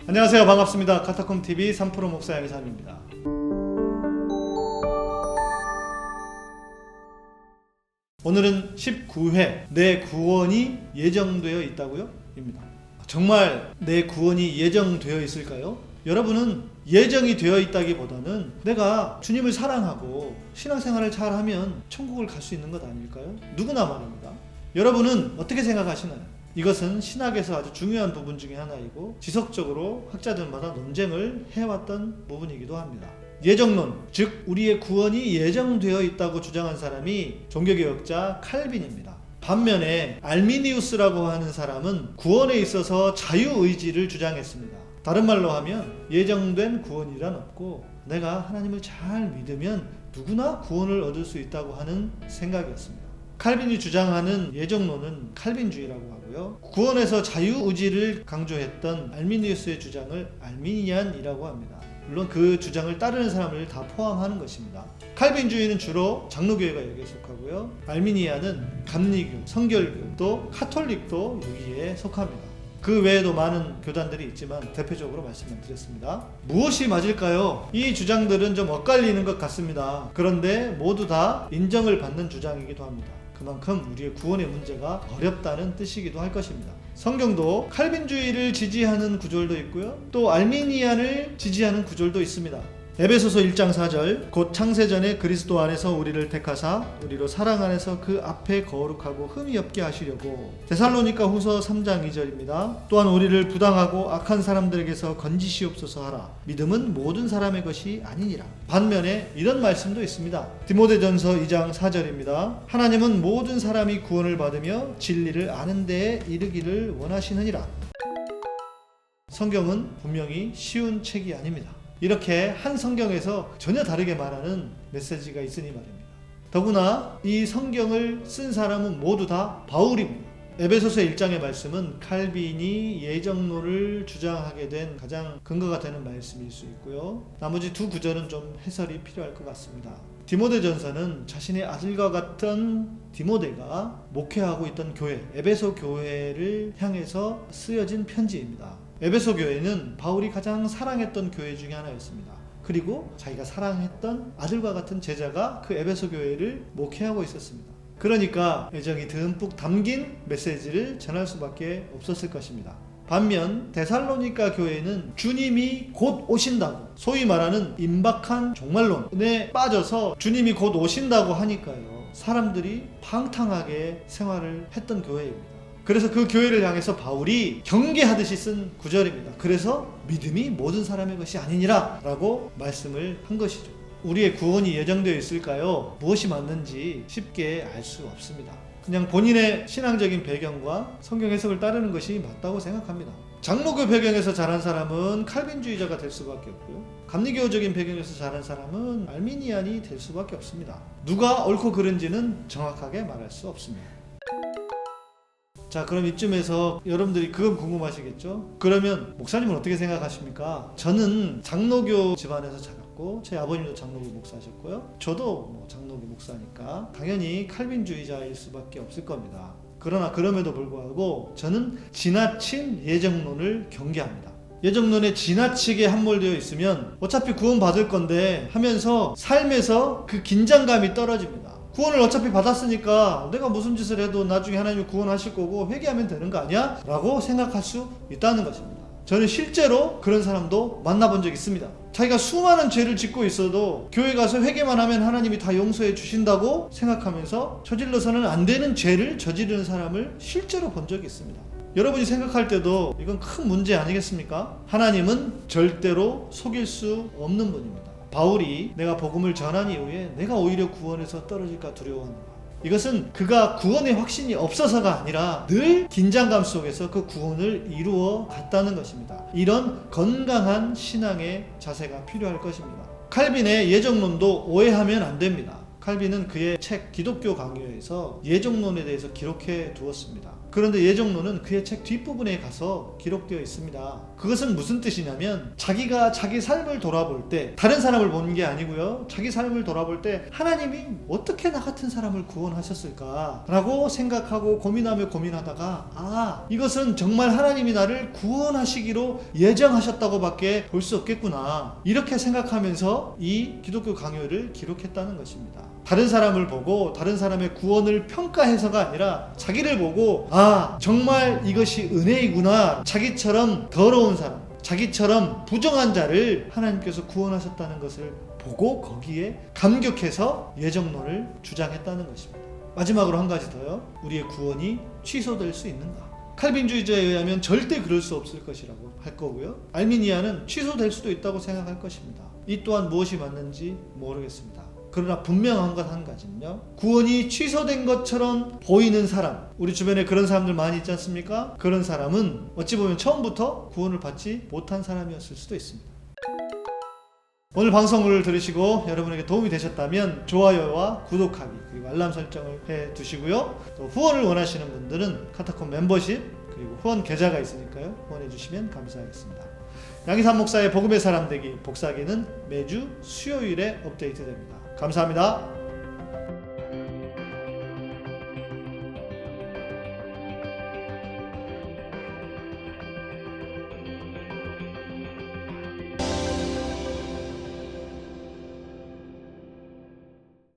안녕하세요. 반갑습니다. 카타콤TV 3프로 목사 양희삼입니다. 오늘은 19회 내 구원이 예정되어 있다고요? 입니다. 정말 내 구원이 예정되어 있을까요? 여러분은 예정이 되어 있다기보다는 내가 주님을 사랑하고 신앙생활을 잘하면 천국을 갈 수 있는 것 아닐까요? 누구나 말입니다. 여러분은 어떻게 생각하시나요? 이것은 신학에서 아주 중요한 부분 중에 하나이고 지속적으로 학자들마다 논쟁을 해왔던 부분이기도 합니다. 예정론, 즉 우리의 구원이 예정되어 있다고 주장한 사람이 종교개혁자 칼빈입니다. 반면에 알미니우스라고 하는 사람은 구원에 있어서 자유의지를 주장했습니다. 다른 말로 하면 예정된 구원이란 없고 내가 하나님을 잘 믿으면 누구나 구원을 얻을 수 있다고 하는 생각이었습니다. 칼빈이 주장하는 예정론은 칼빈주의라고 하고요. 구원에서 자유의지를 강조했던 알미니우스의 주장을 알미니안이라고 합니다. 물론 그 주장을 따르는 사람을 다 포함하는 것입니다. 칼빈주의는 주로 장로교회가 여기에 속하고요. 알미니안은 감리교, 성결교, 또 카톨릭도 여기에 속합니다. 그 외에도 많은 교단들이 있지만 대표적으로 말씀을 드렸습니다. 무엇이 맞을까요? 이 주장들은 좀 엇갈리는 것 같습니다. 그런데 모두 다 인정을 받는 주장이기도 합니다. 그만큼 우리의 구원의 문제가 어렵다는 뜻이기도 할 것입니다. 성경도 칼빈주의를 지지하는 구절도 있고요. 또 알미니안을 지지하는 구절도 있습니다. 에베소서 1장 4절 곧 창세전에 그리스도 안에서 우리를 택하사 우리로 사랑 안에서 그 앞에 거룩하고 흠이 없게 하시려고. 데살로니가 후서 3장 2절입니다. 또한 우리를 부당하고 악한 사람들에게서 건지시옵소서 하라. 믿음은 모든 사람의 것이 아니니라. 반면에 이런 말씀도 있습니다. 디모데전서 2장 4절입니다. 하나님은 모든 사람이 구원을 받으며 진리를 아는 데에 이르기를 원하시느니라. 성경은 분명히 쉬운 책이 아닙니다. 이렇게 한 성경에서 전혀 다르게 말하는 메시지가 있으니 말입니다. 더구나 이 성경을 쓴 사람은 모두 다 바울입니다. 에베소서 1장의 말씀은 칼빈이 예정론을 주장하게 된 가장 근거가 되는 말씀일 수 있고요. 나머지 두 구절은 좀 해설이 필요할 것 같습니다. 디모데전서는 자신의 아들과 같은 디모데가 목회하고 있던 교회, 에베소 교회를 향해서 쓰여진 편지입니다. 에베소 교회는 바울이 가장 사랑했던 교회 중에 하나였습니다. 그리고 자기가 사랑했던 아들과 같은 제자가 그 에베소 교회를 목회하고 있었습니다. 그러니까 애정이 듬뿍 담긴 메시지를 전할 수밖에 없었을 것입니다. 반면 데살로니가 교회는 주님이 곧 오신다고, 소위 말하는 임박한 종말론에 빠져서 주님이 곧 오신다고 하니까요, 사람들이 방탕하게 생활을 했던 교회입니다. 그래서 그 교회를 향해서 바울이 경계하듯이 쓴 구절입니다. 그래서 믿음이 모든 사람의 것이 아니니라 라고 말씀을 한 것이죠. 우리의 구원이 예정되어 있을까요? 무엇이 맞는지 쉽게 알 수 없습니다. 그냥 본인의 신앙적인 배경과 성경 해석을 따르는 것이 맞다고 생각합니다. 장로교 배경에서 자란 사람은 칼빈주의자가 될 수밖에 없고요. 감리교적인 배경에서 자란 사람은 알미니안이 될 수밖에 없습니다. 누가 옳고 그른지는 정확하게 말할 수 없습니다. 자, 그럼 이쯤에서 여러분들이 그건 궁금하시겠죠? 그러면 목사님은 어떻게 생각하십니까? 저는 장로교 집안에서 자랐고 제 아버님도 장로교 목사셨고요. 저도 장로교 목사니까 당연히 칼빈주의자일 수밖에 없을 겁니다. 그러나 그럼에도 불구하고 저는 지나친 예정론을 경계합니다. 예정론에 지나치게 함몰되어 있으면 어차피 구원 받을 건데 하면서 삶에서 그 긴장감이 떨어집니다. 구원을 어차피 받았으니까 내가 무슨 짓을 해도 나중에 하나님이 구원하실 거고 회개하면 되는 거 아니야? 라고 생각할 수 있다는 것입니다. 저는 실제로 그런 사람도 만나본 적이 있습니다. 자기가 수많은 죄를 짓고 있어도 교회 가서 회개만 하면 하나님이 다 용서해 주신다고 생각하면서 저질러서는 안 되는 죄를 저지르는 사람을 실제로 본 적이 있습니다. 여러분이 생각할 때도 이건 큰 문제 아니겠습니까? 하나님은 절대로 속일 수 없는 분입니다. 바울이 내가 복음을 전한 이후에 내가 오히려 구원에서 떨어질까 두려워한다. 이것은 그가 구원의 확신이 없어서가 아니라 늘 긴장감 속에서 그 구원을 이루어 갔다는 것입니다. 이런 건강한 신앙의 자세가 필요할 것입니다. 칼빈의 예정론도 오해하면 안 됩니다. 칼빈은 그의 책 기독교 강요에서 예정론에 대해서 기록해 두었습니다. 그런데 예정론은 그의 책 뒷부분에 가서 기록되어 있습니다. 그것은 무슨 뜻이냐면 자기가 자기 삶을 돌아볼 때 다른 사람을 보는 게 아니고요. 자기 삶을 돌아볼 때 하나님이 어떻게 나 같은 사람을 구원하셨을까 라고 생각하고 고민하다가 이것은 정말 하나님이 나를 구원하시기로 예정하셨다고밖에 볼 수 없겠구나, 이렇게 생각하면서 이 기독교 강요를 기록했다는 것입니다. 다른 사람을 보고 다른 사람의 구원을 평가해서가 아니라 자기를 보고 정말 이것이 은혜이구나, 자기처럼 더러운 사람, 자기처럼 부정한 자를 하나님께서 구원하셨다는 것을 보고 거기에 감격해서 예정론을 주장했다는 것입니다. 마지막으로 한 가지 더요. 우리의 구원이 취소될 수 있는가? 칼빈주의자에 의하면 절대 그럴 수 없을 것이라고 할 거고요. 알미니아는 취소될 수도 있다고 생각할 것입니다. 이 또한 무엇이 맞는지 모르겠습니다. 그러나 분명한 것 한 가지는요, 구원이 취소된 것처럼 보이는 사람, 우리 주변에 그런 사람들 많이 있지 않습니까? 그런 사람은 어찌 보면 처음부터 구원을 받지 못한 사람이었을 수도 있습니다. 오늘 방송을 들으시고 여러분에게 도움이 되셨다면 좋아요와 구독하기 그리고 알람 설정을 해 두시고요. 또 후원을 원하시는 분들은 카타콤 멤버십 그리고 후원 계좌가 있으니까요, 후원해 주시면 감사하겠습니다. 양희삼 목사의 복음의 사람 되기 복사기는 매주 수요일에 업데이트됩니다. 감사합니다.